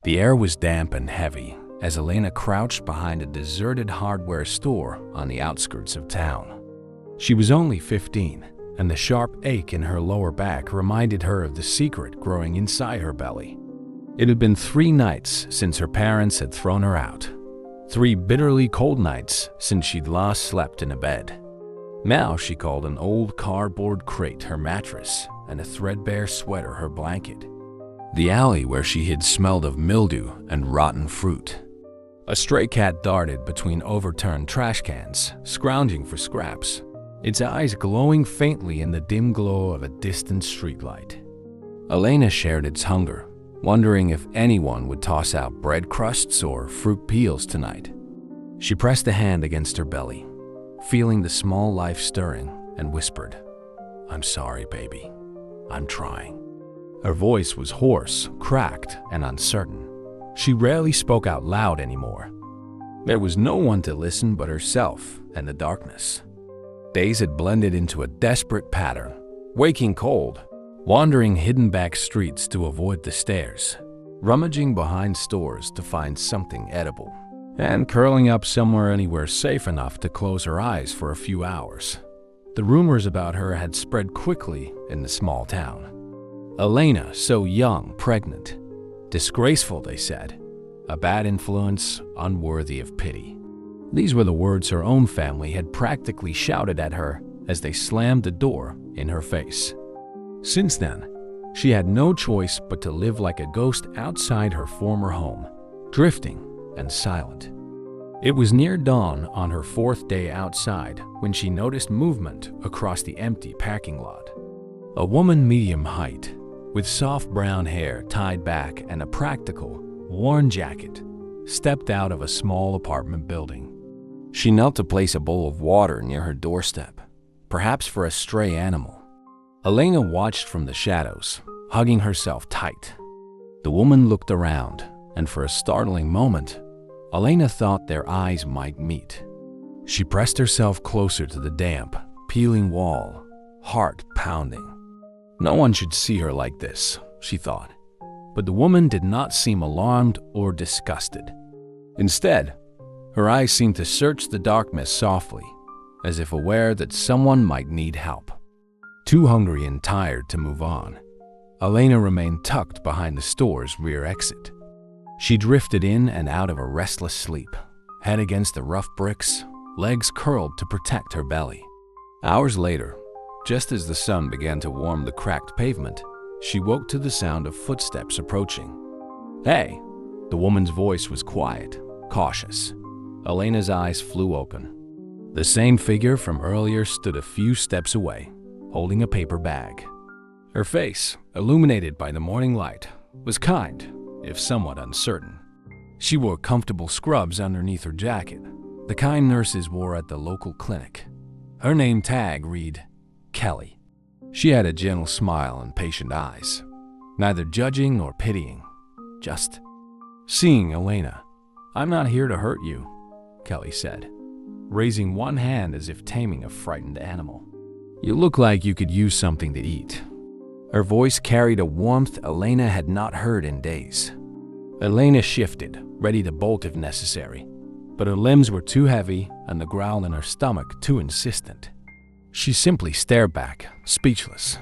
The air was damp and heavy as Elena crouched behind a deserted hardware store on the outskirts of town. She was only 15, and the sharp ache in her lower back reminded her of the secret growing inside her belly. It had been 3 nights since her parents had thrown her out. 3 bitterly cold nights since she'd last slept in a bed. Now she called an old cardboard crate her mattress and a threadbare sweater her blanket. The alley where she hid smelled of mildew and rotten fruit. A stray cat darted between overturned trash cans, scrounging for scraps, its eyes glowing faintly in the dim glow of a distant streetlight. Elena shared its hunger, wondering if anyone would toss out bread crusts or fruit peels tonight. She pressed a hand against her belly, feeling the small life stirring, and whispered, "I'm sorry, baby. I'm trying." Her voice was hoarse, cracked, and uncertain. She rarely spoke out loud anymore. There was no one to listen but herself and the darkness. Days had blended into a desperate pattern, waking cold, wandering hidden back streets to avoid the stairs, rummaging behind stores to find something edible, and curling up somewhere anywhere safe enough to close her eyes for a few hours. The rumors about her had spread quickly in the small town. Elena, so young, pregnant. Disgraceful, they said. A bad influence, unworthy of pity. These were the words her own family had practically shouted at her as they slammed the door in her face. Since then, she had no choice but to live like a ghost outside her former home, drifting and silent. It was near dawn on her 4th day outside when she noticed movement across the empty parking lot. A woman medium height, with soft brown hair tied back and a practical, worn jacket, stepped out of a small apartment building. She knelt to place a bowl of water near her doorstep, perhaps for a stray animal. Elena watched from the shadows, hugging herself tight. The woman looked around, and for a startling moment, Elena thought their eyes might meet. She pressed herself closer to the damp, peeling wall, heart pounding. No one should see her like this, she thought. But the woman did not seem alarmed or disgusted. Instead, her eyes seemed to search the darkness softly, as if aware that someone might need help. Too hungry and tired to move on, Elena remained tucked behind the store's rear exit. She drifted in and out of a restless sleep, head against the rough bricks, legs curled to protect her belly. Hours later, just as the sun began to warm the cracked pavement, she woke to the sound of footsteps approaching. "Hey!" The woman's voice was quiet, cautious. Elena's eyes flew open. The same figure from earlier stood a few steps away, holding a paper bag. Her face, illuminated by the morning light, was kind, if somewhat uncertain. She wore comfortable scrubs underneath her jacket, the kind nurses wore at the local clinic. Her name tag read Kelly. She had a gentle smile and patient eyes, neither judging nor pitying, just seeing Elena. "I'm not here to hurt you," Kelly said, raising one hand as if taming a frightened animal. "You look like you could use something to eat." Her voice carried a warmth Elena had not heard in days. Elena shifted, ready to bolt if necessary, but her limbs were too heavy and the growl in her stomach too insistent. She simply stared back, speechless.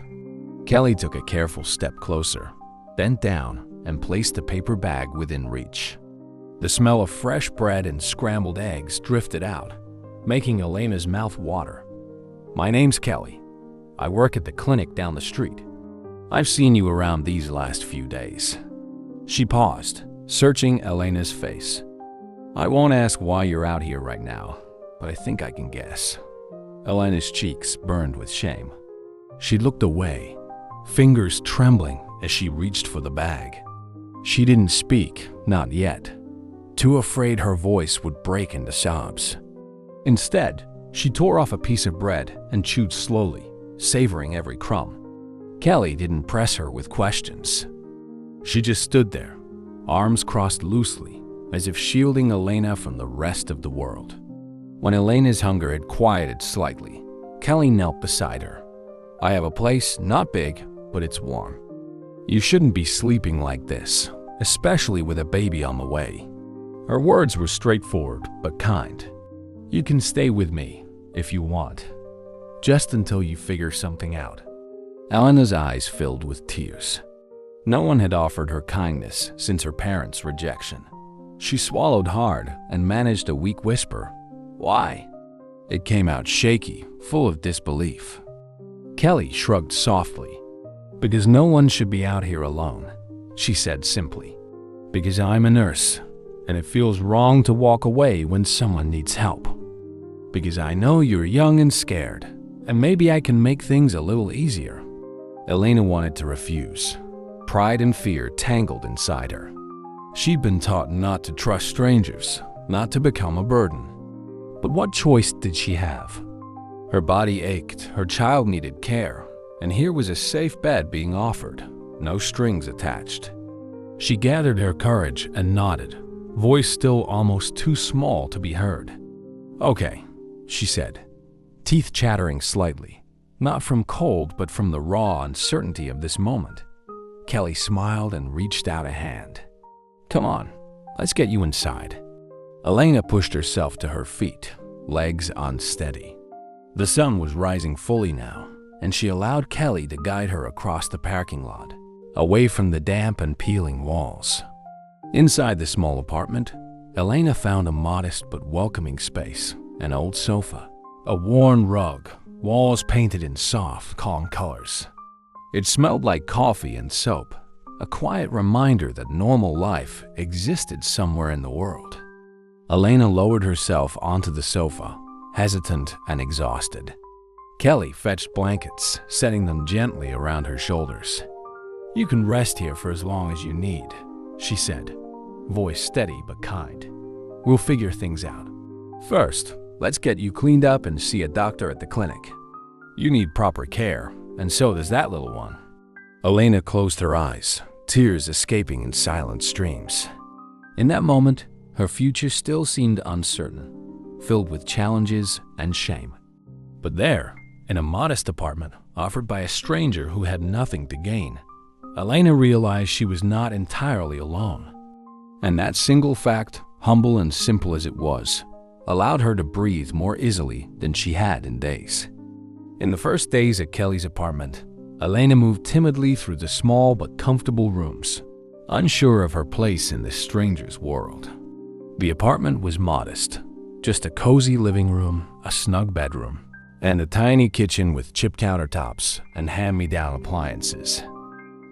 Kelly took a careful step closer, bent down, and placed the paper bag within reach. The smell of fresh bread and scrambled eggs drifted out, making Elena's mouth water. "My name's Kelly. I work at the clinic down the street. I've seen you around these last few days." She paused, searching Elena's face. "I won't ask why you're out here right now, but I think I can guess." Elena's cheeks burned with shame. She looked away, fingers trembling as she reached for the bag. She didn't speak, not yet, too afraid her voice would break into sobs. Instead, she tore off a piece of bread and chewed slowly, savoring every crumb. Kelly didn't press her with questions. She just stood there, arms crossed loosely, as if shielding Elena from the rest of the world. When Elena's hunger had quieted slightly, Kelly knelt beside her. "I have a place, not big, but it's warm. You shouldn't be sleeping like this," especially with a baby on the way. Her words were straightforward but kind. You can stay with me if you want, just until you figure something out. Elena's eyes filled with tears. No one had offered her kindness since her parents' rejection. She swallowed hard and managed a weak whisper. Why? It came out shaky, full of disbelief. Kelly shrugged softly. Because no one should be out here alone, she said simply. Because I'm a nurse, and it feels wrong to walk away when someone needs help. Because I know you're young and scared, and maybe I can make things a little easier. Elena wanted to refuse. Pride and fear tangled inside her. She'd been taught not to trust strangers, not to become a burden. But what choice did she have? Her body ached, her child needed care, and here was a safe bed being offered, no strings attached. She gathered her courage and nodded, voice still almost too small to be heard. Okay, she said, teeth chattering slightly, not from cold but from the raw uncertainty of this moment. Kelly smiled and reached out a hand. Come on, let's get you inside. Elena pushed herself to her feet, legs unsteady. The sun was rising fully now, and she allowed Kelly to guide her across the parking lot, away from the damp and peeling walls. Inside the small apartment, Elena found a modest but welcoming space, an old sofa, a worn rug, walls painted in soft, calm colors. It smelled like coffee and soap, a quiet reminder that normal life existed somewhere in the world. Elena lowered herself onto the sofa, hesitant and exhausted. Kelly fetched blankets, setting them gently around her shoulders. You can rest here for as long as you need, she said, voice steady but kind. We'll figure things out. First, let's get you cleaned up and see a doctor at the clinic. You need proper care, and so does that little one. Elena closed her eyes, tears escaping in silent streams. In that moment, her future still seemed uncertain, filled with challenges and shame. But there, in a modest apartment offered by a stranger who had nothing to gain, Elena realized she was not entirely alone. And that single fact, humble and simple as it was, allowed her to breathe more easily than she had in days. In the first days at Kelly's apartment, Elena moved timidly through the small but comfortable rooms, unsure of her place in this stranger's world. The apartment was modest, just a cozy living room, a snug bedroom, and a tiny kitchen with chipped countertops and hand-me-down appliances.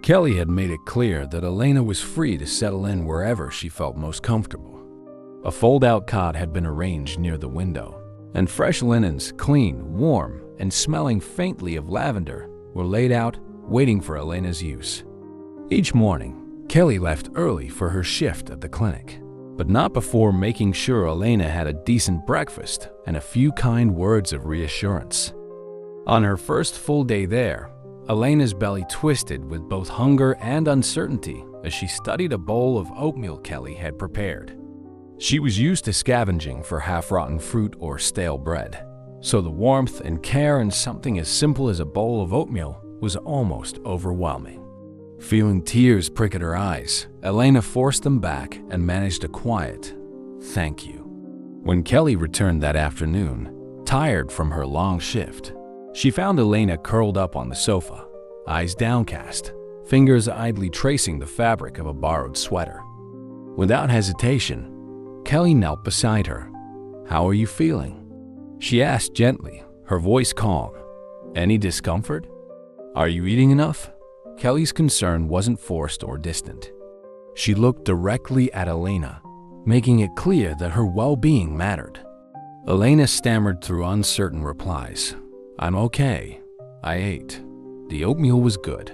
Kelly had made it clear that Elena was free to settle in wherever she felt most comfortable. A fold-out cot had been arranged near the window, and fresh linens, clean, warm, and smelling faintly of lavender, were laid out, waiting for Elena's use. Each morning, Kelly left early for her shift at the clinic, but not before making sure Elena had a decent breakfast and a few kind words of reassurance. On her first full day there, Elena's belly twisted with both hunger and uncertainty as she studied a bowl of oatmeal Kelly had prepared. She was used to scavenging for half-rotten fruit or stale bread, so the warmth and care in something as simple as a bowl of oatmeal was almost overwhelming. Feeling tears prick at her eyes, Elena forced them back and managed a quiet "thank you." When Kelly returned that afternoon, tired from her long shift, she found Elena curled up on the sofa, eyes downcast, fingers idly tracing the fabric of a borrowed sweater. Without hesitation, Kelly knelt beside her. "How are you feeling?" she asked gently, her voice calm. "Any discomfort? Are you eating enough?" Kelly's concern wasn't forced or distant. She looked directly at Elena, making it clear that her well-being mattered. Elena stammered through uncertain replies. "I'm okay. I ate. The oatmeal was good.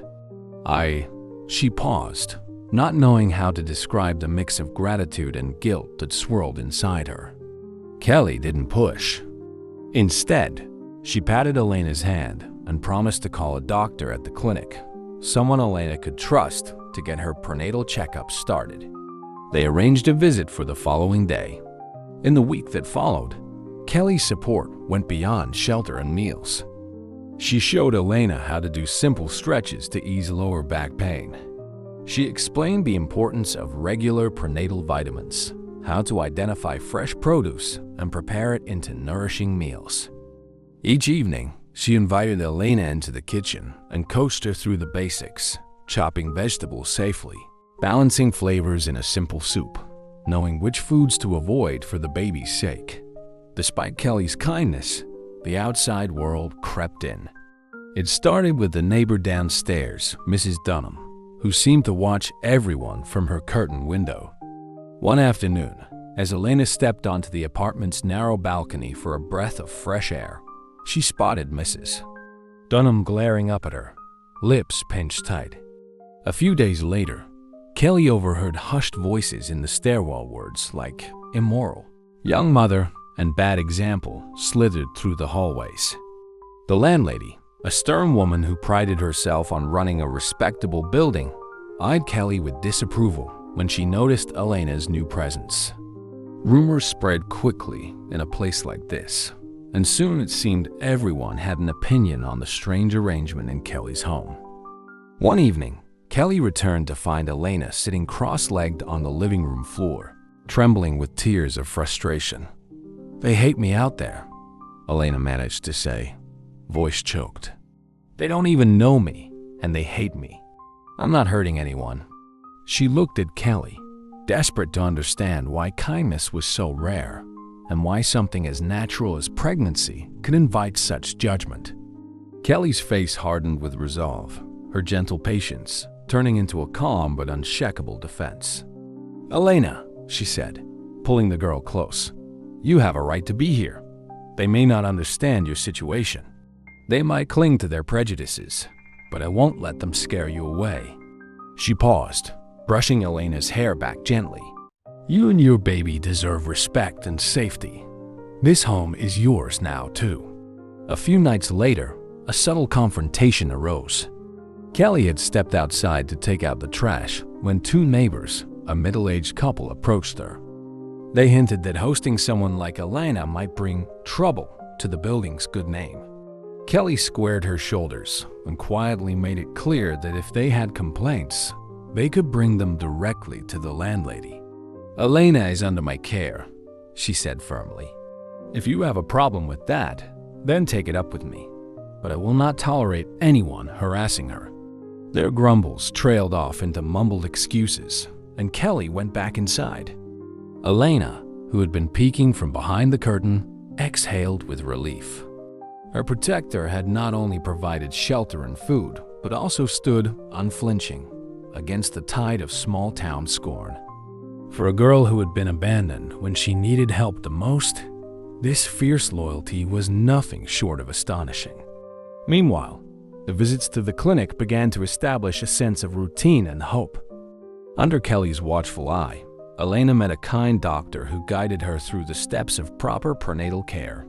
She paused, not knowing how to describe the mix of gratitude and guilt that swirled inside her. Kelly didn't push. Instead, she patted Elena's hand and promised to call a doctor at the clinic, someone Elena could trust to get her prenatal checkup started. They arranged a visit for the following day. In the week that followed, Kelly's support went beyond shelter and meals. She showed Elena how to do simple stretches to ease lower back pain. She explained the importance of regular prenatal vitamins, how to identify fresh produce and prepare it into nourishing meals. Each evening, she invited Elena into the kitchen and coached her through the basics, chopping vegetables safely, balancing flavors in a simple soup, knowing which foods to avoid for the baby's sake. Despite Kelly's kindness, the outside world crept in. It started with the neighbor downstairs, Mrs. Dunham, who seemed to watch everyone from her curtained window. One afternoon, as Elena stepped onto the apartment's narrow balcony for a breath of fresh air, she spotted Mrs. Dunham glaring up at her, lips pinched tight. A few days later, Kelly overheard hushed voices in the stairwell, words like immoral, young mother, and bad example slithered through the hallways. The landlady, a stern woman who prided herself on running a respectable building, eyed Kelly with disapproval when she noticed Elena's new presence. Rumors spread quickly in a place like this, and soon it seemed everyone had an opinion on the strange arrangement in Kelly's home. One evening, Kelly returned to find Elena sitting cross-legged on the living room floor, trembling with tears of frustration. "They hate me out there," Elena managed to say, voice choked. "They don't even know me, and they hate me. I'm not hurting anyone." She looked at Kelly, desperate to understand why kindness was so rare, and why something as natural as pregnancy could invite such judgment. Kelly's face hardened with resolve, her gentle patience turning into a calm but unshakable defense. "Elena," she said, pulling the girl close, "you have a right to be here. They may not understand your situation. They might cling to their prejudices, but I won't let them scare you away." She paused, brushing Elena's hair back gently. "You and your baby deserve respect and safety. This home is yours now, too." A few nights later, a subtle confrontation arose. Kelly had stepped outside to take out the trash when two neighbors, a middle-aged couple, approached her. They hinted that hosting someone like Elena might bring trouble to the building's good name. Kelly squared her shoulders and quietly made it clear that if they had complaints, they could bring them directly to the landlady. "Elena is under my care," she said firmly. "If you have a problem with that, then take it up with me, but I will not tolerate anyone harassing her." Their grumbles trailed off into mumbled excuses, and Kelly went back inside. Elena, who had been peeking from behind the curtain, exhaled with relief. Her protector had not only provided shelter and food, but also stood unflinching against the tide of small-town scorn. For a girl who had been abandoned when she needed help the most, this fierce loyalty was nothing short of astonishing. Meanwhile, the visits to the clinic began to establish a sense of routine and hope. Under Kelly's watchful eye, Elena met a kind doctor who guided her through the steps of proper prenatal care.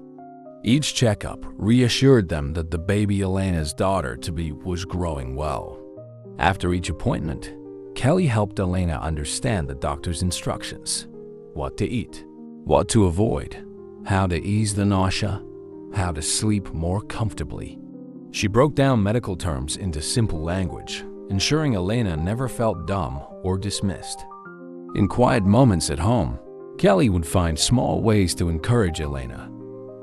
Each checkup reassured them that the baby Elena's daughter-to-be was growing well. After each appointment, Kelly helped Elena understand the doctor's instructions: what to eat, what to avoid, how to ease the nausea, how to sleep more comfortably. She broke down medical terms into simple language, ensuring Elena never felt dumb or dismissed. In quiet moments at home, Kelly would find small ways to encourage Elena.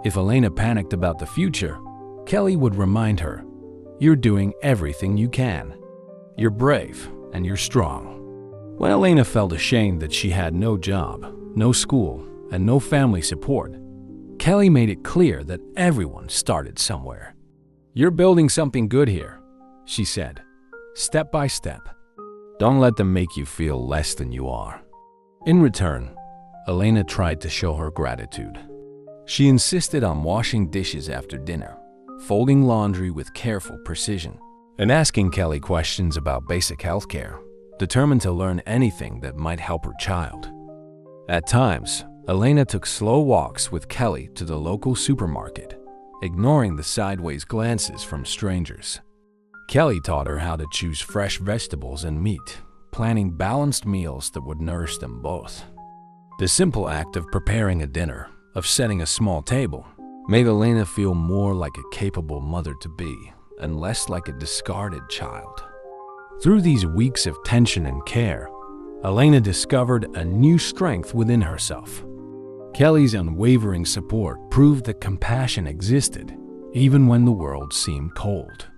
If Elena panicked about the future, Kelly would remind her, "You're doing everything you can. You're brave and you're strong." When Elena felt ashamed that she had no job, no school, and no family support, Kelly made it clear that everyone started somewhere. "You're building something good here," she said, "step by step. Don't let them make you feel less than you are." In return, Elena tried to show her gratitude. She insisted on washing dishes after dinner, folding laundry with careful precision, and asking Kelly questions about basic healthcare, determined to learn anything that might help her child. At times, Elena took slow walks with Kelly to the local supermarket, ignoring the sideways glances from strangers. Kelly taught her how to choose fresh vegetables and meat, planning balanced meals that would nourish them both. The simple act of preparing a dinner, of setting a small table, made Elena feel more like a capable mother-to-be and less like a discarded child. Through these weeks of tension and care, Elena discovered a new strength within herself. Kelly's unwavering support proved that compassion existed, even when the world seemed cold.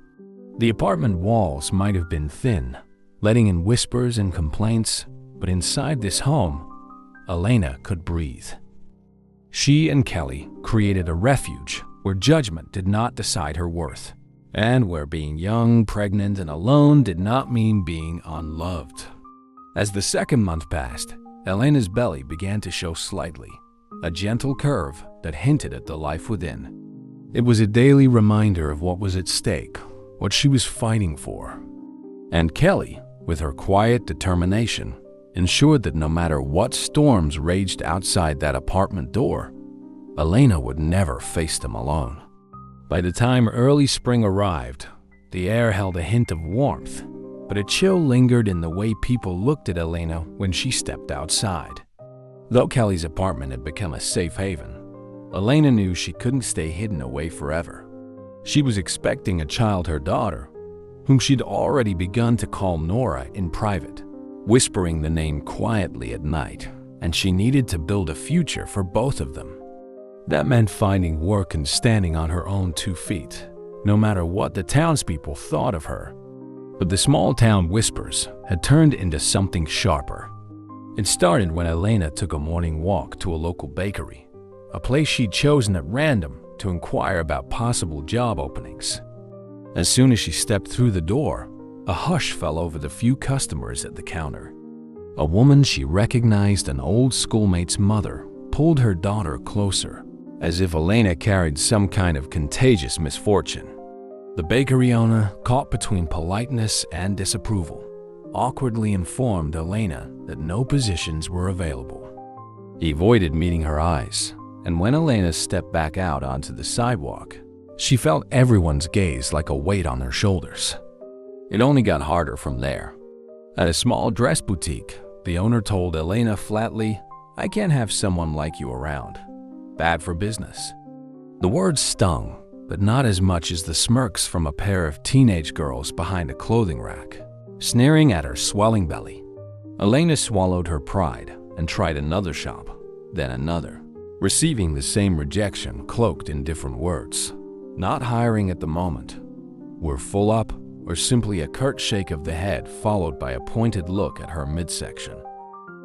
The apartment walls might have been thin, letting in whispers and complaints, but inside this home, Elena could breathe. She and Kelly created a refuge where judgment did not decide her worth, and where being young, pregnant, and alone did not mean being unloved. As the second month passed, Elena's belly began to show slightly, a gentle curve that hinted at the life within. It was a daily reminder of what was at stake, what she was fighting for. And Kelly, with her quiet determination, ensured that no matter what storms raged outside that apartment door, Elena would never face them alone. By the time early spring arrived, the air held a hint of warmth, but a chill lingered in the way people looked at Elena when she stepped outside. Though Kelly's apartment had become a safe haven, Elena knew she couldn't stay hidden away forever. She was expecting a child, her daughter, whom she'd already begun to call Nora in private, whispering the name quietly at night, and she needed to build a future for both of them. That meant finding work and standing on her own 2 feet, no matter what the townspeople thought of her. But the small-town whispers had turned into something sharper. It started when Elena took a morning walk to a local bakery, a place she'd chosen at random to inquire about possible job openings. As soon as she stepped through the door, a hush fell over the few customers at the counter. A woman she recognized, an old schoolmate's mother, pulled her daughter closer, as if Elena carried some kind of contagious misfortune. The bakery owner, caught between politeness and disapproval, awkwardly informed Elena that no positions were available. He avoided meeting her eyes, and when Elena stepped back out onto the sidewalk, she felt everyone's gaze like a weight on her shoulders. It only got harder from there. At a small dress boutique, the owner told Elena flatly, "I can't have someone like you around. Bad for business." The words stung, but not as much as the smirks from a pair of teenage girls behind a clothing rack, sneering at her swelling belly. Elena swallowed her pride and tried another shop, then another, receiving the same rejection cloaked in different words. Not hiring at the moment. We're full up, or simply a curt shake of the head followed by a pointed look at her midsection.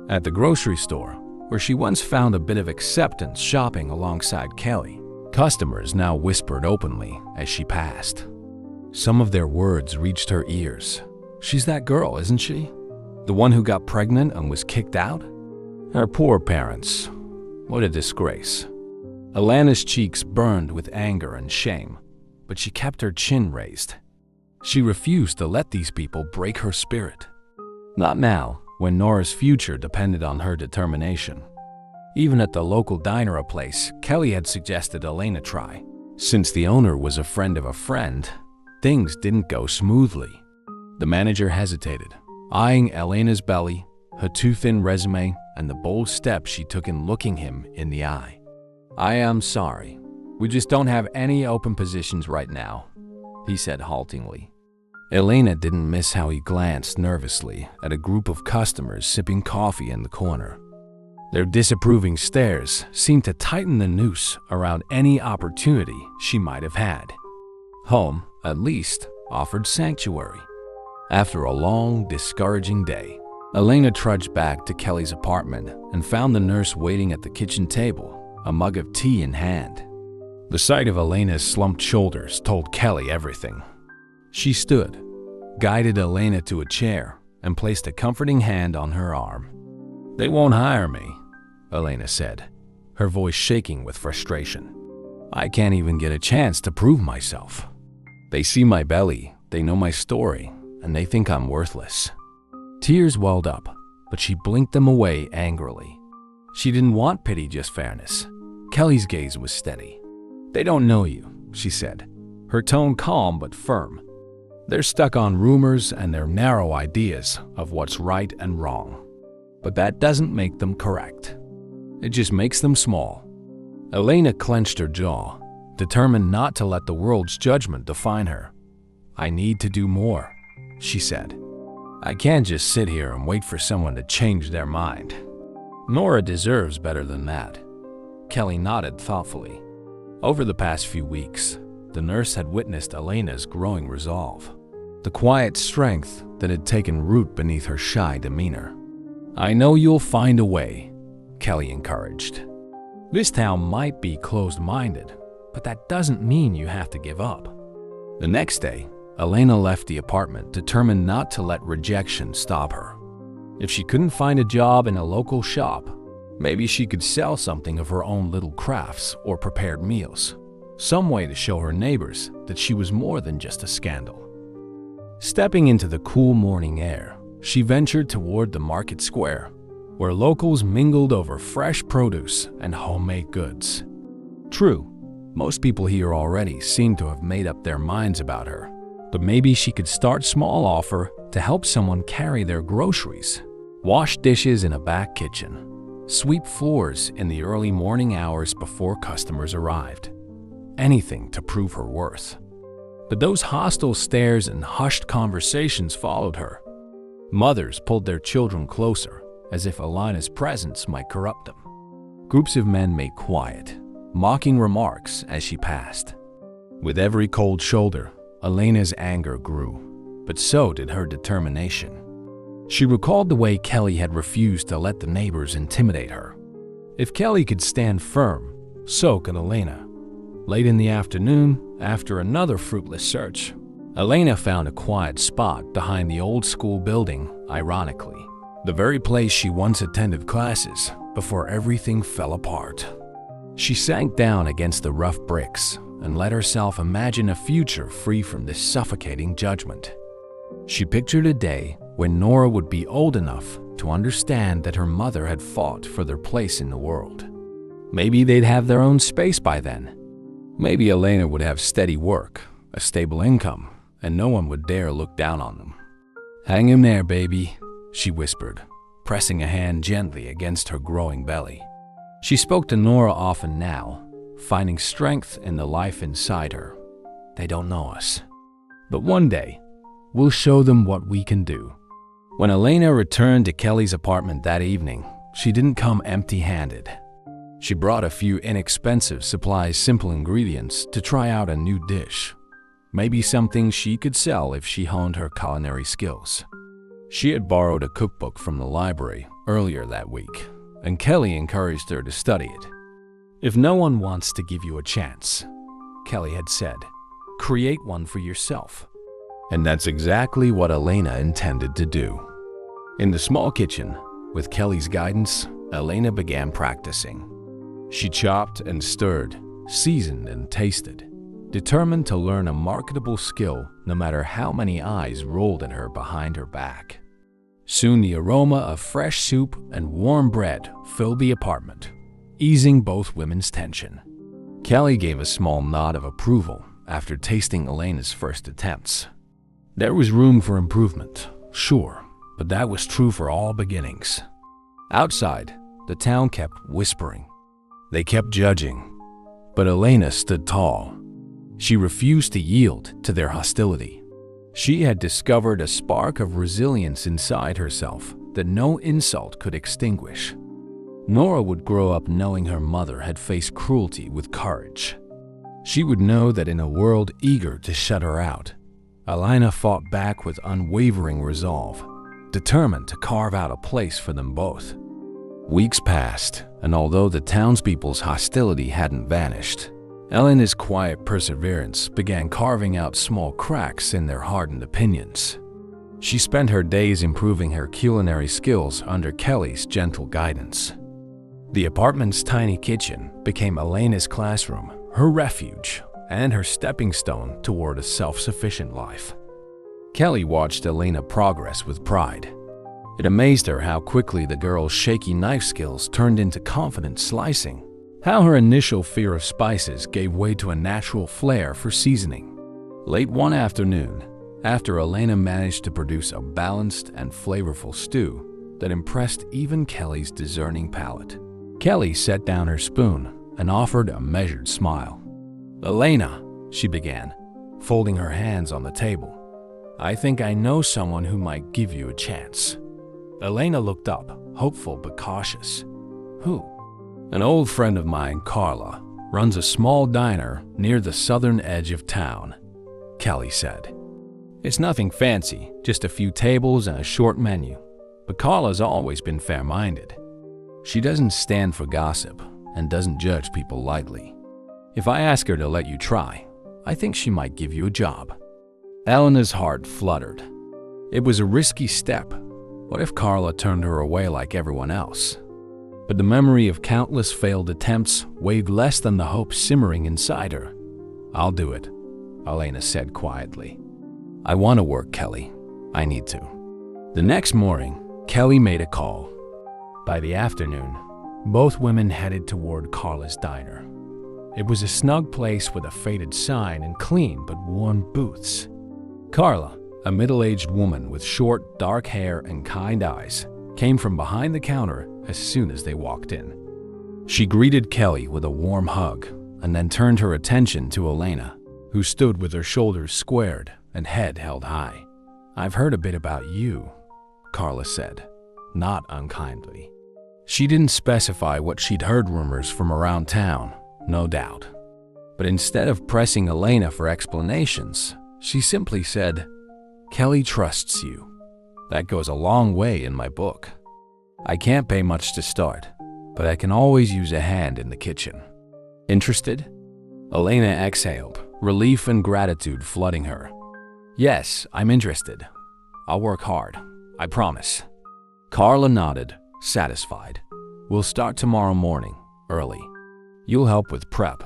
At the grocery store, where she once found a bit of acceptance shopping alongside Kelly, customers now whispered openly as she passed. Some of their words reached her ears. "She's that girl, isn't she? The one who got pregnant and was kicked out? Her poor parents. What a disgrace." Elena's cheeks burned with anger and shame, but she kept her chin raised. She refused to let these people break her spirit. Not now, when Nora's future depended on her determination. Even at the local diner, a place Kelly had suggested Elena try. Since the owner was a friend of a friend, things didn't go smoothly. The manager hesitated, eyeing Elena's belly, her too thin resume, and the bold step she took in looking him in the eye. "I am sorry. We just don't have any open positions right now," he said haltingly. Elena didn't miss how he glanced nervously at a group of customers sipping coffee in the corner. Their disapproving stares seemed to tighten the noose around any opportunity she might have had. Home, at least, offered sanctuary. After a long, discouraging day, Elena trudged back to Kelly's apartment and found the nurse waiting at the kitchen table, a mug of tea in hand. The sight of Elena's slumped shoulders told Kelly everything. She stood, guided Elena to a chair, and placed a comforting hand on her arm. "They won't hire me," Elena said, her voice shaking with frustration. "I can't even get a chance to prove myself. They see my belly, they know my story, and they think I'm worthless." Tears welled up, but she blinked them away angrily. She didn't want pity, just fairness. Kelly's gaze was steady. "They don't know you," she said, her tone calm but firm. "They're stuck on rumors and their narrow ideas of what's right and wrong. But that doesn't make them correct. It just makes them small." Elena clenched her jaw, determined not to let the world's judgment define her. "I need to do more," she said. I can't just sit here and wait for someone to change their mind. Nora deserves better than that. Kelly nodded thoughtfully. Over the past few weeks, the nurse had witnessed Elena's growing resolve, the quiet strength that had taken root beneath her shy demeanor. I know you'll find a way, Kelly encouraged. This town might be closed-minded, but that doesn't mean you have to give up. The next day, Elena left the apartment determined not to let rejection stop her. If she couldn't find a job in a local shop, maybe she could sell something of her own little crafts or prepared meals, some way to show her neighbors that she was more than just a scandal. Stepping into the cool morning air, she ventured toward the market square, where locals mingled over fresh produce and homemade goods. True, most people here already seemed to have made up their minds about her, but maybe she could start small, offer to help someone carry their groceries, wash dishes in a back kitchen, sweep floors in the early morning hours before customers arrived. Anything to prove her worth. But those hostile stares and hushed conversations followed her. Mothers pulled their children closer, as if Elena's presence might corrupt them. Groups of men made quiet, mocking remarks as she passed. With every cold shoulder, Elena's anger grew, but so did her determination. She recalled the way Kelly had refused to let the neighbors intimidate her. If Kelly could stand firm, so could Elena. Late in the afternoon, after another fruitless search, Elena found a quiet spot behind the old school building, ironically, the very place she once attended classes before everything fell apart. She sank down against the rough bricks and let herself imagine a future free from this suffocating judgment. She pictured a day when Nora would be old enough to understand that her mother had fought for their place in the world. Maybe they'd have their own space by then. Maybe Elena would have steady work, a stable income, and no one would dare look down on them. "Hang in there, baby," she whispered, pressing a hand gently against her growing belly. She spoke to Nora often now, finding strength in the life inside her. They don't know us, but one day, we'll show them what we can do. When Elena returned to Kelly's apartment that evening, she didn't come empty-handed. She brought a few inexpensive supplies, simple ingredients to try out a new dish. Maybe something she could sell if she honed her culinary skills. She had borrowed a cookbook from the library earlier that week, and Kelly encouraged her to study it. "If no one wants to give you a chance," Kelly had said, "create one for yourself." And that's exactly what Elena intended to do. In the small kitchen, with Kelly's guidance, Elena began practicing. She chopped and stirred, seasoned and tasted, determined to learn a marketable skill no matter how many eyes rolled at her behind her back. Soon the aroma of fresh soup and warm bread filled the apartment, easing both women's tension. Kelly gave a small nod of approval after tasting Elena's first attempts. There was room for improvement, sure, but that was true for all beginnings. Outside, the town kept whispering. They kept judging, but Elena stood tall. She refused to yield to their hostility. She had discovered a spark of resilience inside herself that no insult could extinguish. Nora would grow up knowing her mother had faced cruelty with courage. She would know that in a world eager to shut her out, Elena fought back with unwavering resolve, determined to carve out a place for them both. Weeks passed, and although the townspeople's hostility hadn't vanished, Elena's quiet perseverance began carving out small cracks in their hardened opinions. She spent her days improving her culinary skills under Kelly's gentle guidance. The apartment's tiny kitchen became Elena's classroom, her refuge, and her stepping stone toward a self-sufficient life. Kelly watched Elena progress with pride. It amazed her how quickly the girl's shaky knife skills turned into confident slicing, how her initial fear of spices gave way to a natural flair for seasoning. Late one afternoon, after Elena managed to produce a balanced and flavorful stew that impressed even Kelly's discerning palate, Kelly set down her spoon and offered a measured smile. "Elena," she began, folding her hands on the table, I think I know someone who might give you a chance." Elena looked up, hopeful but cautious. "Who?" "An old friend of mine, Carla, runs a small diner near the southern edge of town," Kelly said. "It's nothing fancy, just a few tables and a short menu. But Carla's always been fair-minded. She doesn't stand for gossip and doesn't judge people lightly. If I ask her to let you try, I think she might give you a job." Elena's heart fluttered. It was a risky step. What if Carla turned her away like everyone else? But the memory of countless failed attempts weighed less than the hope simmering inside her. "I'll do it," Elena said quietly. "I want to work, Kelly. I need to." The next morning, Kelly made a call. By the afternoon, both women headed toward Carla's diner. It was a snug place with a faded sign and clean but worn booths. Carla, a middle-aged woman with short, dark hair and kind eyes, came from behind the counter as soon as they walked in. She greeted Kelly with a warm hug and then turned her attention to Elena, who stood with her shoulders squared and head held high. "I've heard a bit about you," Carla said, not unkindly. She didn't specify what she'd heard rumors from around town, no doubt. But instead of pressing Elena for explanations, she simply said, "Kelly trusts you. That goes a long way in my book. I can't pay much to start, but I can always use a hand in the kitchen. Interested?" Elena exhaled, relief and gratitude flooding her. "Yes, I'm interested. I'll work hard, I promise." Carla nodded, satisfied. "We'll start tomorrow morning, early. You'll help with prep,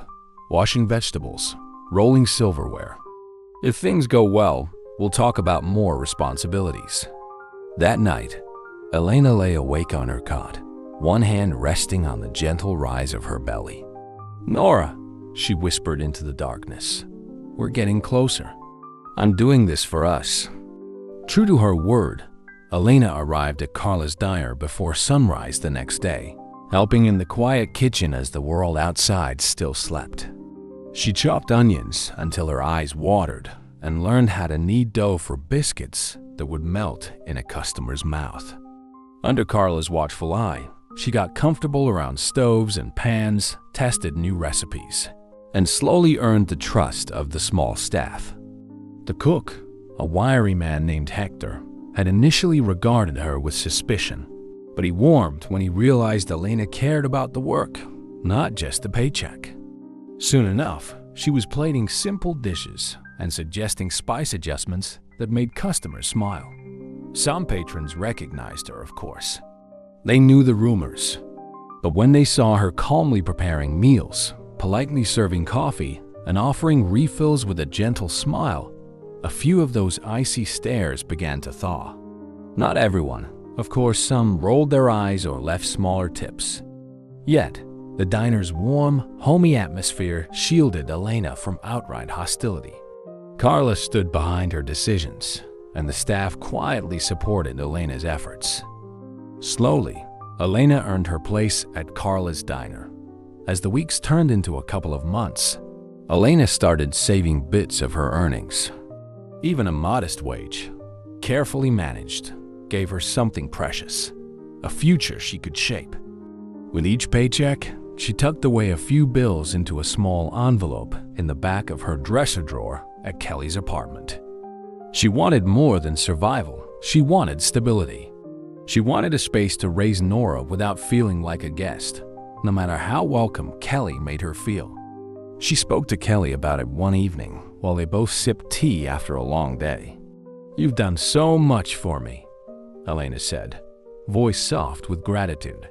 washing vegetables, rolling silverware. If things go well, we'll talk about more responsibilities." That night, Elena lay awake on her cot, one hand resting on the gentle rise of her belly. "Nora," she whispered into the darkness, "we're getting closer. I'm doing this for us." True to her word, Elena arrived at Carla's diner before sunrise the next day, helping in the quiet kitchen as the world outside still slept. She chopped onions until her eyes watered and learned how to knead dough for biscuits that would melt in a customer's mouth. Under Carla's watchful eye, she got comfortable around stoves and pans, tested new recipes, and slowly earned the trust of the small staff. The cook, a wiry man named Hector, had initially regarded her with suspicion, but he warmed when he realized Elena cared about the work, not just the paycheck. Soon enough, she was plating simple dishes and suggesting spice adjustments that made customers smile. Some patrons recognized her, of course. They knew the rumors. But when they saw her calmly preparing meals, politely serving coffee, and offering refills with a gentle smile, a few of those icy stares began to thaw. Not everyone. Of course, some rolled their eyes or left smaller tips. Yet, the diner's warm, homey atmosphere shielded Elena from outright hostility. Carla stood behind her decisions, and the staff quietly supported Elena's efforts. Slowly, Elena earned her place at Carla's diner. As the weeks turned into a couple of months, Elena started saving bits of her earnings. Even a modest wage, carefully managed, gave her something precious, a future she could shape. With each paycheck, she tucked away a few bills into a small envelope in the back of her dresser drawer at Kelly's apartment. She wanted more than survival. She wanted stability. She wanted a space to raise Nora without feeling like a guest, no matter how welcome Kelly made her feel. She spoke to Kelly about it one evening while they both sipped tea after a long day. "You've done so much for me," Elena said, voice soft with gratitude.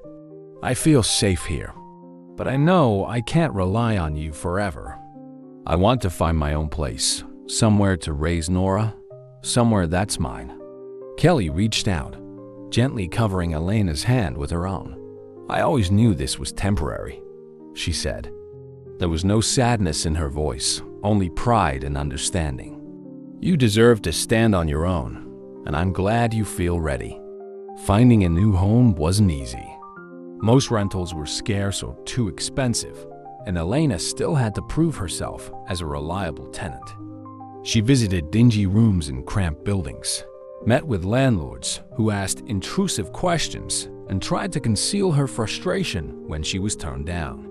"I feel safe here, but I know I can't rely on you forever. I want to find my own place, somewhere to raise Nora, somewhere that's mine." Kelly reached out, gently covering Elena's hand with her own. "I always knew this was temporary," she said. There was no sadness in her voice, only pride and understanding. "You deserve to stand on your own, and I'm glad you feel ready." Finding a new home wasn't easy. Most rentals were scarce or too expensive, and Elena still had to prove herself as a reliable tenant. She visited dingy rooms in cramped buildings, met with landlords who asked intrusive questions, and tried to conceal her frustration when she was turned down.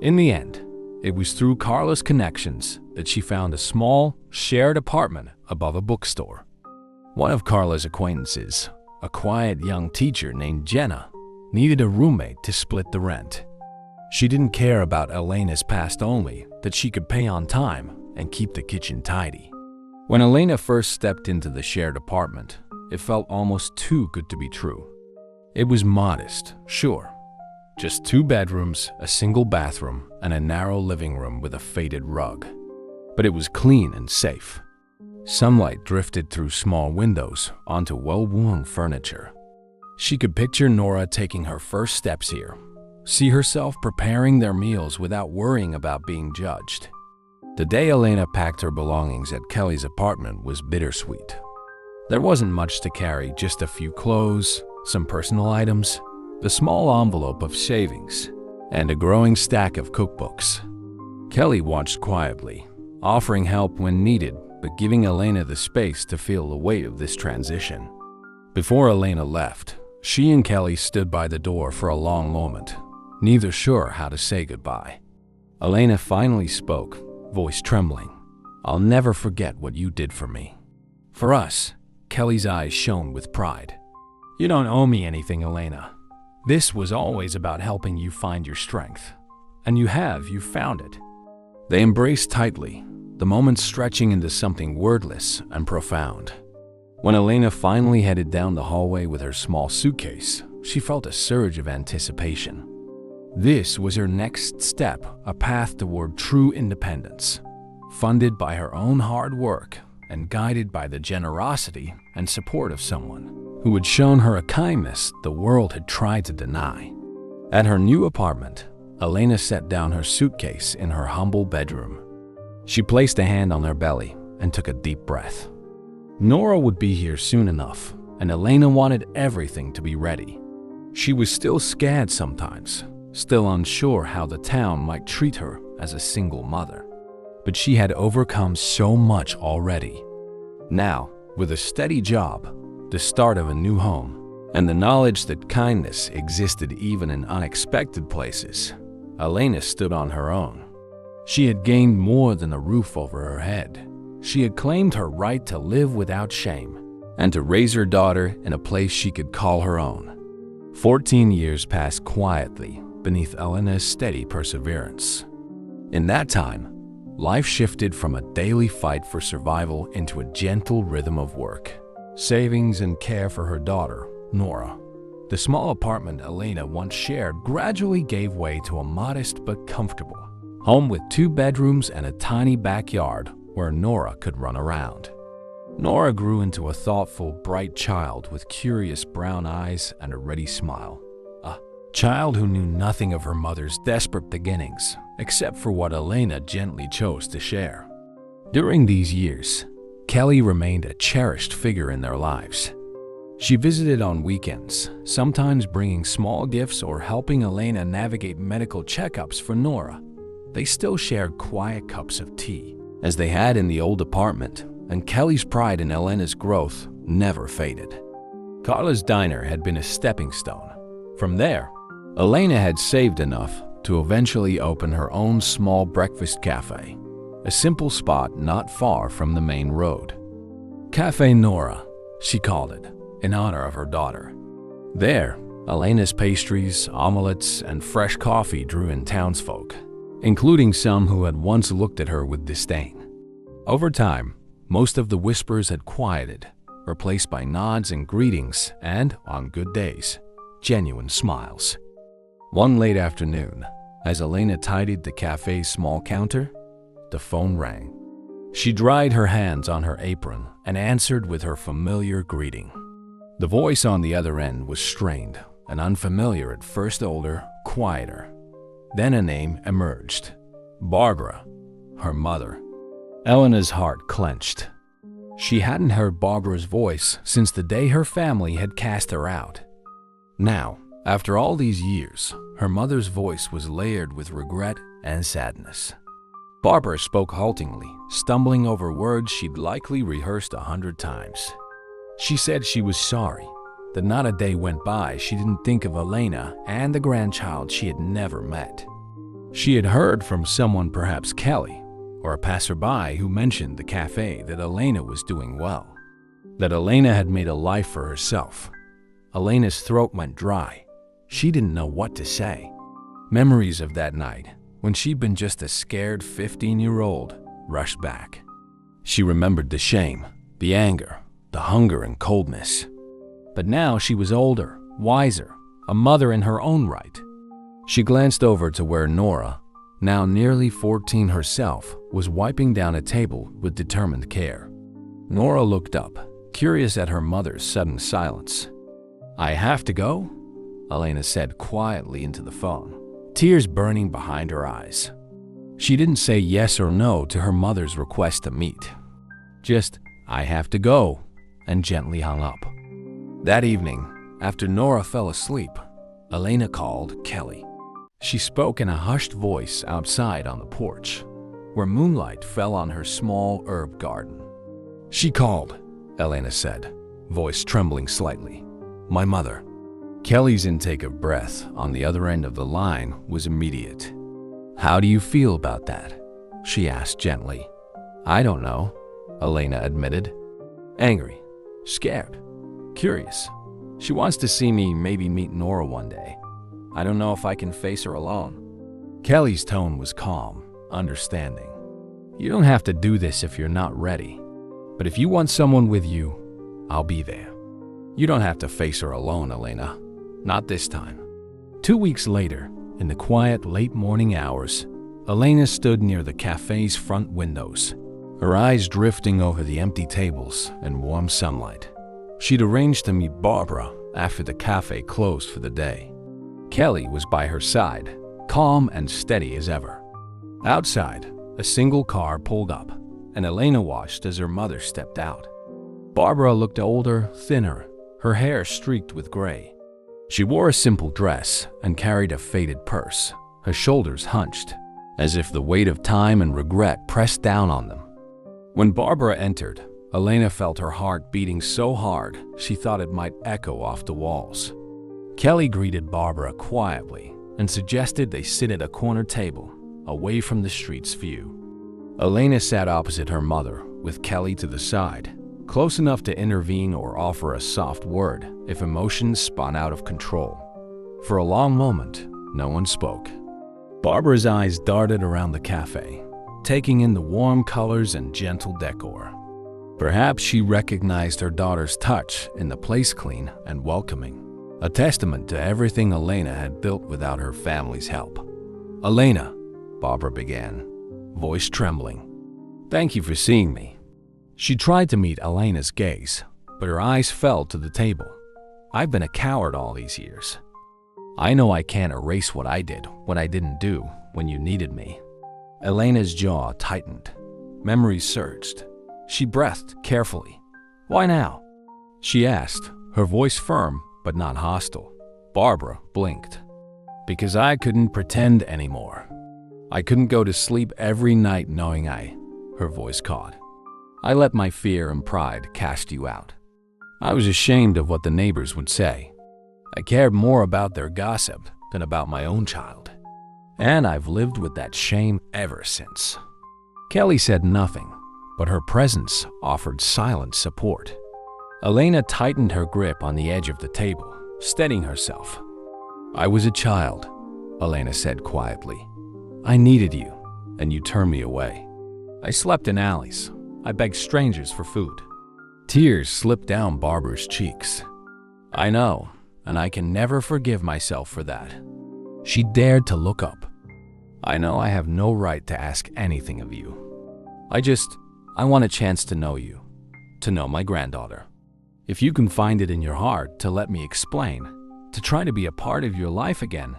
In the end, it was through Carla's connections that she found a small, shared apartment above a bookstore. One of Carla's acquaintances, a quiet young teacher named Jenna, needed a roommate to split the rent. She didn't care about Elena's past, only that she could pay on time and keep the kitchen tidy. When Elena first stepped into the shared apartment, it felt almost too good to be true. It was modest, sure. Just 2 bedrooms, a single bathroom, and a narrow living room with a faded rug. But it was clean and safe. Sunlight drifted through small windows onto well-worn furniture. She could picture Nora taking her first steps here, see herself preparing their meals without worrying about being judged. The day Elena packed her belongings at Kelly's apartment was bittersweet. There wasn't much to carry, just a few clothes, some personal items, the small envelope of savings, and a growing stack of cookbooks. Kelly watched quietly, offering help when needed, but giving Elena the space to feel the weight of this transition. Before Elena left, she and Kelly stood by the door for a long moment, neither sure how to say goodbye. Elena finally spoke, voice trembling. "I'll never forget what you did for me." For us, Kelly's eyes shone with pride. "You don't owe me anything, Elena. This was always about helping you find your strength. And you found it." They embraced tightly, the moment stretching into something wordless and profound. When Elena finally headed down the hallway with her small suitcase, she felt a surge of anticipation. This was her next step, a path toward true independence, funded by her own hard work and guided by the generosity and support of someone who had shown her a kindness the world had tried to deny. At her new apartment, Elena set down her suitcase in her humble bedroom. She placed a hand on her belly and took a deep breath. Nora would be here soon enough, and Elena wanted everything to be ready. She was still scared sometimes, still unsure how the town might treat her as a single mother. But she had overcome so much already. Now, with a steady job, the start of a new home, and the knowledge that kindness existed even in unexpected places, Elena stood on her own. She had gained more than a roof over her head. She had claimed her right to live without shame and to raise her daughter in a place she could call her own. 14 years passed quietly beneath Elena's steady perseverance. In that time, life shifted from a daily fight for survival into a gentle rhythm of work, savings, and care for her daughter, Nora. The small apartment Elena once shared gradually gave way to a modest but comfortable home with 2 bedrooms and a tiny backyard where Nora could run around. Nora grew into a thoughtful, bright child with curious brown eyes and a ready smile. A child who knew nothing of her mother's desperate beginnings, except for what Elena gently chose to share. During these years, Kelly remained a cherished figure in their lives. She visited on weekends, sometimes bringing small gifts or helping Elena navigate medical checkups for Nora. They still shared quiet cups of tea, as they had in the old apartment, and Kelly's pride in Elena's growth never faded. Carla's Diner had been a stepping stone. From there, Elena had saved enough to eventually open her own small breakfast cafe, a simple spot not far from the main road. Cafe Nora, she called it, in honor of her daughter. There, Elena's pastries, omelets, and fresh coffee drew in townsfolk, including some who had once looked at her with disdain. Over time, most of the whispers had quieted, replaced by nods and greetings and, on good days, genuine smiles. One late afternoon, as Elena tidied the cafe's small counter, the phone rang. She dried her hands on her apron and answered with her familiar greeting. The voice on the other end was strained and unfamiliar at first, older, quieter. Then a name emerged. Barbara, her mother. Elena's heart clenched. She hadn't heard Barbara's voice since the day her family had cast her out. Now, after all these years, her mother's voice was layered with regret and sadness. Barbara spoke haltingly, stumbling over words she'd likely rehearsed 100 times. She said she was sorry, that not a day went by she didn't think of Elena and the grandchild she had never met. She had heard from someone, perhaps Kelly, or a passerby who mentioned the cafe, that Elena was doing well, that Elena had made a life for herself. Elena's throat went dry. She didn't know what to say. Memories of that night, when she'd been just a scared 15-year-old, rushed back. She remembered the shame, the anger, the hunger and coldness. But now she was older, wiser, a mother in her own right. She glanced over to where Nora, now nearly 14 herself, was wiping down a table with determined care. Nora looked up, curious at her mother's sudden silence. "I have to go?" Elena said quietly into the phone, tears burning behind her eyes. She didn't say yes or no to her mother's request to meet. Just, "I have to go," and gently hung up. That evening, after Nora fell asleep, Elena called Kelly. She spoke in a hushed voice outside on the porch, where moonlight fell on her small herb garden. "She called," Elena said, voice trembling slightly. "My mother." Kelly's intake of breath on the other end of the line was immediate. "How do you feel about that?" she asked gently. "I don't know," Elena admitted. "Angry, scared, curious. She wants to see me, maybe meet Nora one day. I don't know if I can face her alone." Kelly's tone was calm, understanding. "You don't have to do this if you're not ready. But if you want someone with you, I'll be there. You don't have to face her alone, Elena. Not this time." 2 weeks later, in the quiet late morning hours, Elena stood near the cafe's front windows, her eyes drifting over the empty tables and warm sunlight. She'd arranged to meet Barbara after the cafe closed for the day. Kelly was by her side, calm and steady as ever. Outside, a single car pulled up, and Elena watched as her mother stepped out. Barbara looked older, thinner, her hair streaked with gray. She wore a simple dress and carried a faded purse, her shoulders hunched, as if the weight of time and regret pressed down on them. When Barbara entered, Elena felt her heart beating so hard she thought it might echo off the walls. Kelly greeted Barbara quietly and suggested they sit at a corner table, away from the street's view. Elena sat opposite her mother, with Kelly to the side, close enough to intervene or offer a soft word if emotions spun out of control. For a long moment, no one spoke. Barbara's eyes darted around the cafe, taking in the warm colors and gentle decor. Perhaps she recognized her daughter's touch in the place clean and welcoming, a testament to everything Elena had built without her family's help. "Elena," Barbara began, voice trembling, "thank you for seeing me." She tried to meet Elena's gaze, but her eyes fell to the table. "I've been a coward all these years. I know I can't erase what I did, what I didn't do when you needed me." Elena's jaw tightened. Memories surged. She breathed carefully. "Why now?" she asked, her voice firm but not hostile. Barbara blinked. "Because I couldn't pretend anymore. I couldn't go to sleep every night knowing her voice caught. "I let my fear and pride cast you out. I was ashamed of what the neighbors would say. I cared more about their gossip than about my own child. And I've lived with that shame ever since." Kelly said nothing, but her presence offered silent support. Elena tightened her grip on the edge of the table, steadying herself. "I was a child," Elena said quietly. "I needed you, and you turned me away. I slept in alleys. I begged strangers for food." Tears slipped down Barbara's cheeks. "I know, and I can never forgive myself for that." She dared to look up. "I know I have no right to ask anything of you. I want a chance to know you, to know my granddaughter. If you can find it in your heart to let me explain, to try to be a part of your life again,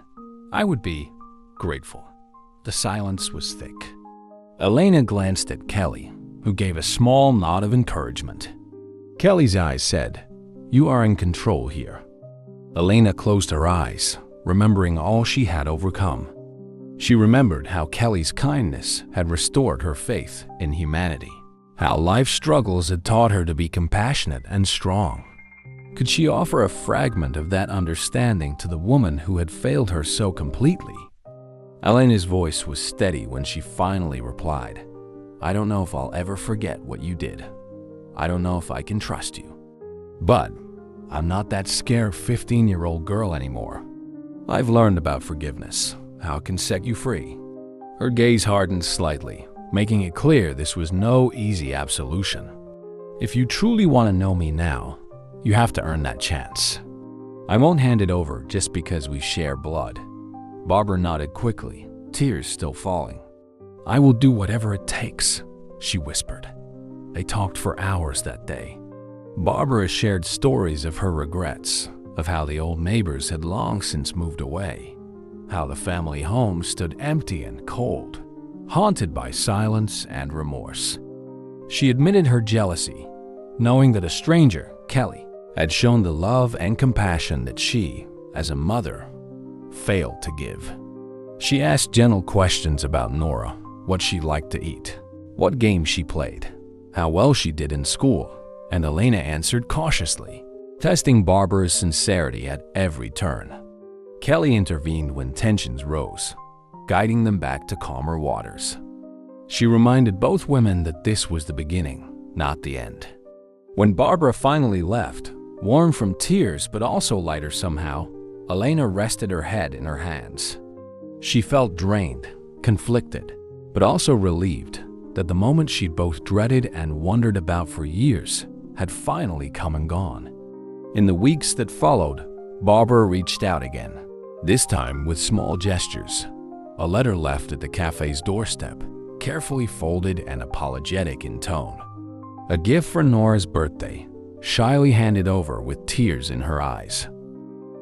I would be grateful." The silence was thick. Elena glanced at Kelly, who gave a small nod of encouragement. Kelly's eyes said, "You are in control here." Elena closed her eyes, remembering all she had overcome. She remembered how Kelly's kindness had restored her faith in humanity, how life's struggles had taught her to be compassionate and strong. Could she offer a fragment of that understanding to the woman who had failed her so completely? Elena's voice was steady when she finally replied, "I don't know if I'll ever forget what you did. I don't know if I can trust you. But I'm not that scared 15-year-old girl anymore. I've learned about forgiveness, how it can set you free." Her gaze hardened slightly, making it clear this was no easy absolution. "If you truly want to know me now, you have to earn that chance. I won't hand it over just because we share blood." Barbara nodded quickly, tears still falling. "I will do whatever it takes," she whispered. They talked for hours that day. Barbara shared stories of her regrets, of how the old neighbors had long since moved away, how the family home stood empty and cold, haunted by silence and remorse. She admitted her jealousy, knowing that a stranger, Kelly, had shown the love and compassion that she, as a mother, failed to give. She asked gentle questions about Nora, what she liked to eat, what games she played, how well she did in school, and Elena answered cautiously, testing Barbara's sincerity at every turn. Kelly intervened when tensions rose, guiding them back to calmer waters. She reminded both women that this was the beginning, not the end. When Barbara finally left, warm from tears but also lighter somehow, Elena rested her head in her hands. She felt drained, conflicted, but also relieved that the moment she'd both dreaded and wondered about for years had finally come and gone. In the weeks that followed, Barbara reached out again, this time with small gestures. A letter left at the cafe's doorstep, carefully folded and apologetic in tone. A gift for Nora's birthday, shyly handed over with tears in her eyes.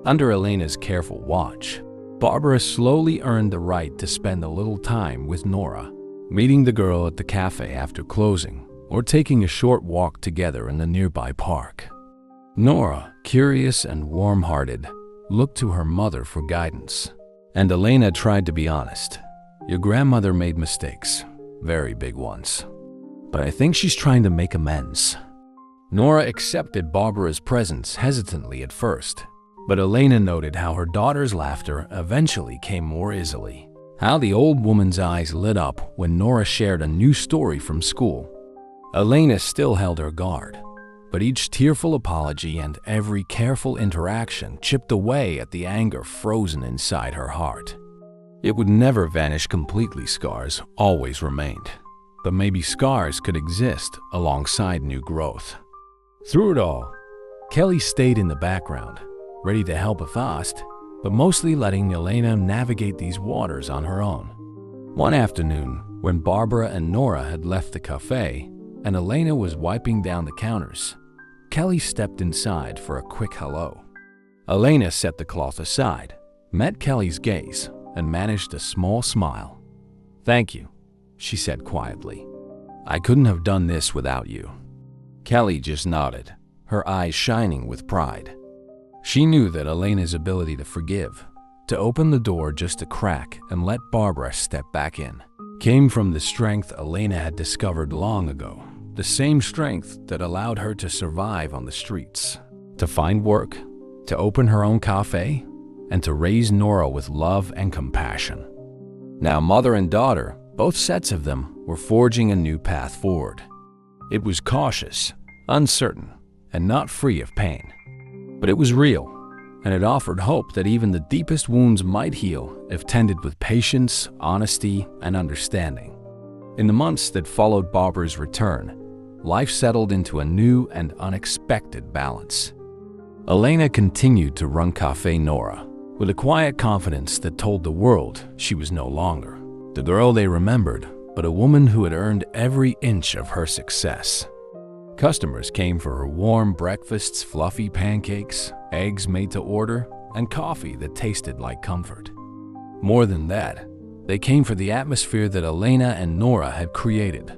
Under Elena's careful watch, Barbara slowly earned the right to spend a little time with Nora, meeting the girl at the cafe after closing, or taking a short walk together in the nearby park. Nora, curious and warm-hearted, looked to her mother for guidance, and Elena tried to be honest. "Your grandmother made mistakes, very big ones, but I think she's trying to make amends." Nora accepted Barbara's presence hesitantly at first, but Elena noted how her daughter's laughter eventually came more easily, how the old woman's eyes lit up when Nora shared a new story from school. Elena still held her guard, but each tearful apology and every careful interaction chipped away at the anger frozen inside her heart. It would never vanish completely, scars always remained, but maybe scars could exist alongside new growth. Through it all, Kelly stayed in the background, ready to help if asked, but mostly letting Elena navigate these waters on her own. One afternoon, when Barbara and Nora had left the cafe and Elena was wiping down the counters, Kelly stepped inside for a quick hello. Elena set the cloth aside, met Kelly's gaze, and managed a small smile. "Thank you," she said quietly. "I couldn't have done this without you." Kelly just nodded, her eyes shining with pride. She knew that Elena's ability to forgive, to open the door just a crack and let Barbara step back in, came from the strength Elena had discovered long ago, the same strength that allowed her to survive on the streets, to find work, to open her own cafe, and to raise Nora with love and compassion. Now mother and daughter, both sets of them, were forging a new path forward. It was cautious, uncertain, and not free of pain. But it was real, and it offered hope that even the deepest wounds might heal if tended with patience, honesty, and understanding. In the months that followed Barbara's return, life settled into a new and unexpected balance. Elena continued to run Cafe Nora with a quiet confidence that told the world she was no longer the girl they remembered, but a woman who had earned every inch of her success. Customers came for her warm breakfasts, fluffy pancakes, eggs made to order, and coffee that tasted like comfort. More than that, they came for the atmosphere that Elena and Nora had created,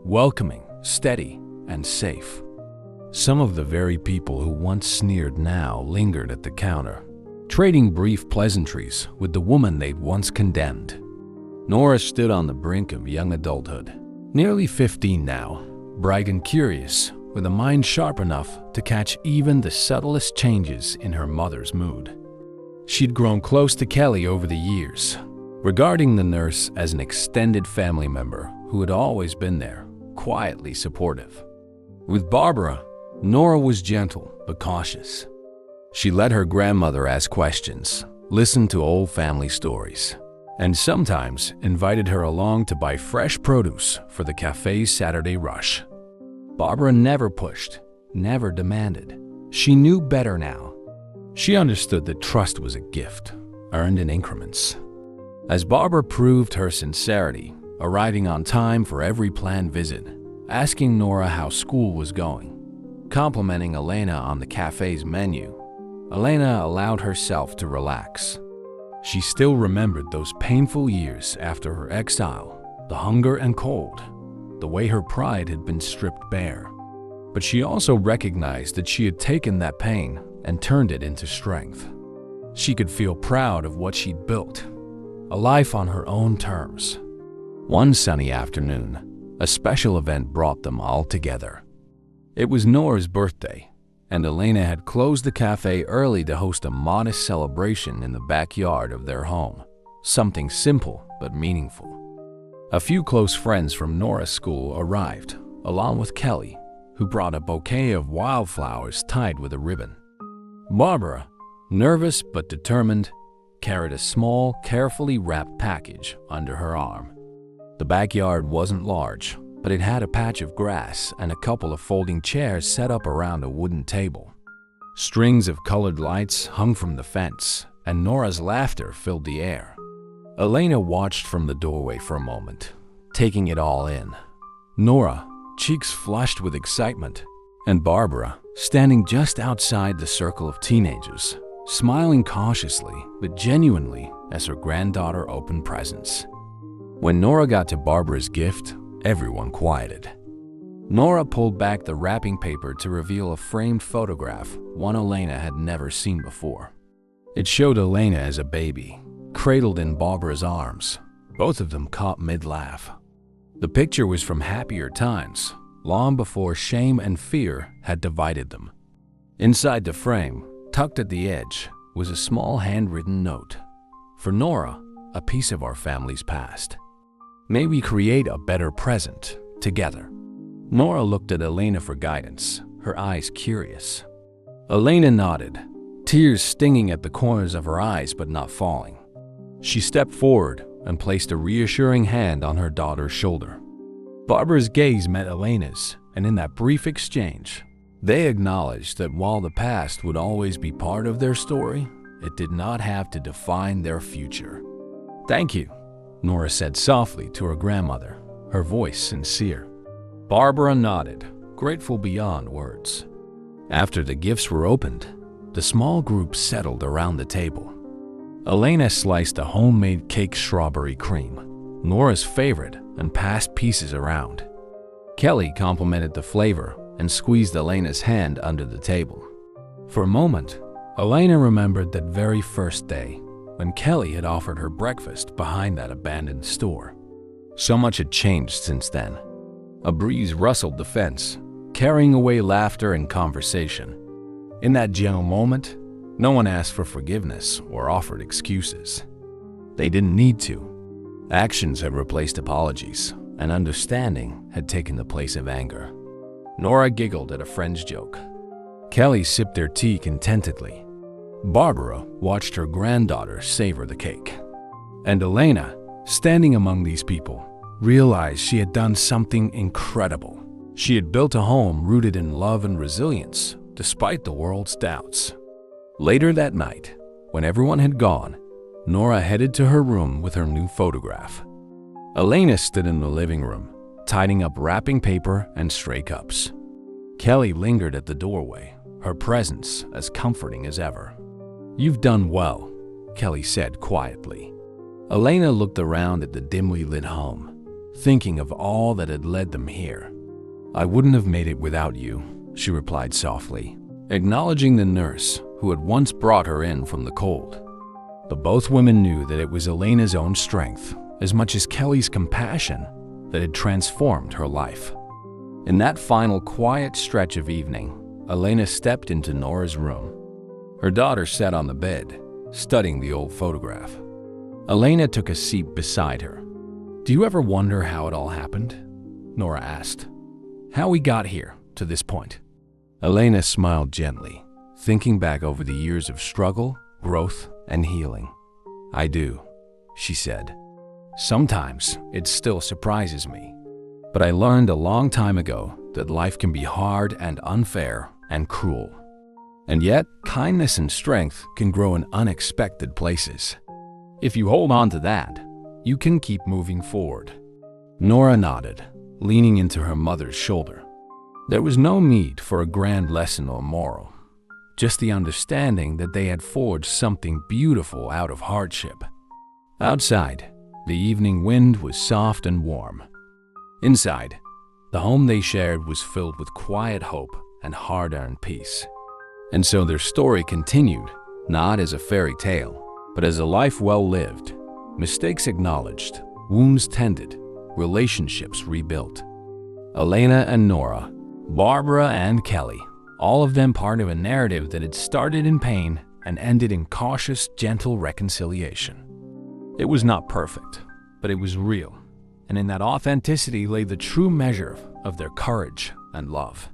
welcoming, steady, and safe. Some of the very people who once sneered now lingered at the counter, trading brief pleasantries with the woman they'd once condemned. Nora stood on the brink of young adulthood. Nearly 15 now, bright and curious, with a mind sharp enough to catch even the subtlest changes in her mother's mood. She'd grown close to Kelly over the years, regarding the nurse as an extended family member who had always been there, quietly supportive. With Barbara, Nora was gentle but cautious. She let her grandmother ask questions, listened to old family stories, and sometimes invited her along to buy fresh produce for the cafe's Saturday rush. Barbara never pushed, never demanded. She knew better now. She understood that trust was a gift, earned in increments. As Barbara proved her sincerity, arriving on time for every planned visit, asking Nora how school was going, complimenting Elena on the cafe's menu, Elena allowed herself to relax. She still remembered those painful years after her exile, the hunger and cold, the way her pride had been stripped bare. But she also recognized that she had taken that pain and turned it into strength. She could feel proud of what she'd built, a life on her own terms. One sunny afternoon, a special event brought them all together. It was Nora's birthday, and Elena had closed the cafe early to host a modest celebration in the backyard of their home. Something simple but meaningful. A few close friends from Nora's school arrived, along with Kelly, who brought a bouquet of wildflowers tied with a ribbon. Barbara, nervous but determined, carried a small, carefully wrapped package under her arm. The backyard wasn't large, but it had a patch of grass and a couple of folding chairs set up around a wooden table. Strings of colored lights hung from the fence, and Nora's laughter filled the air. Elena watched from the doorway for a moment, taking it all in. Nora, cheeks flushed with excitement, and Barbara, standing just outside the circle of teenagers, smiling cautiously but genuinely as her granddaughter opened presents. When Nora got to Barbara's gift, everyone quieted. Nora pulled back the wrapping paper to reveal a framed photograph one Elena had never seen before. It showed Elena as a baby, cradled in Barbara's arms, both of them caught mid-laugh. The picture was from happier times, long before shame and fear had divided them. Inside the frame, tucked at the edge, was a small handwritten note. For Nora, a piece of our family's past. May we create a better present together. Nora looked at Elena for guidance, her eyes curious. Elena nodded, tears stinging at the corners of her eyes but not falling. She stepped forward and placed a reassuring hand on her daughter's shoulder. Barbara's gaze met Elena's, and in that brief exchange, they acknowledged that while the past would always be part of their story, it did not have to define their future. "Thank you," Nora said softly to her grandmother, her voice sincere. Barbara nodded, grateful beyond words. After the gifts were opened, the small group settled around the table. Elena sliced a homemade cake strawberry cream, Nora's favorite, and passed pieces around. Kelly complimented the flavor and squeezed Elena's hand under the table. For a moment, Elena remembered that very first day when Kelly had offered her breakfast behind that abandoned store. So much had changed since then. A breeze rustled the fence, carrying away laughter and conversation. In that gentle moment, no one asked for forgiveness or offered excuses. They didn't need to. Actions had replaced apologies, and understanding had taken the place of anger. Nora giggled at a friend's joke. Kelly sipped her tea contentedly. Barbara watched her granddaughter savor the cake. And Elena, standing among these people, realized she had done something incredible. She had built a home rooted in love and resilience, despite the world's doubts. Later that night, when everyone had gone, Nora headed to her room with her new photograph. Elena stood in the living room, tidying up wrapping paper and stray cups. Kelly lingered at the doorway, her presence as comforting as ever. "You've done well," Kelly said quietly. Elena looked around at the dimly lit home, thinking of all that had led them here. "I wouldn't have made it without you," she replied softly, acknowledging the nurse who had once brought her in from the cold. But both women knew that it was Elena's own strength as much as Kelly's compassion that had transformed her life. In that final quiet stretch of evening, Elena stepped into Nora's room. Her daughter sat on the bed, studying the old photograph. Elena took a seat beside her. "Do you ever wonder how it all happened?" Nora asked. "How we got here, to this point?" Elena smiled gently, thinking back over the years of struggle, growth, and healing. "I do," she said. "Sometimes it still surprises me. But I learned a long time ago that life can be hard and unfair and cruel. And yet, kindness and strength can grow in unexpected places. If you hold on to that, you can keep moving forward." Nora nodded, leaning into her mother's shoulder. There was no need for a grand lesson or moral, just the understanding that they had forged something beautiful out of hardship. Outside, the evening wind was soft and warm. Inside, the home they shared was filled with quiet hope and hard-earned peace. And so their story continued, not as a fairy tale, but as a life well lived, mistakes acknowledged, wounds tended, relationships rebuilt. Elena and Nora, Barbara and Kelly, all of them part of a narrative that had started in pain and ended in cautious, gentle reconciliation. It was not perfect, but it was real, and in that authenticity lay the true measure of their courage and love.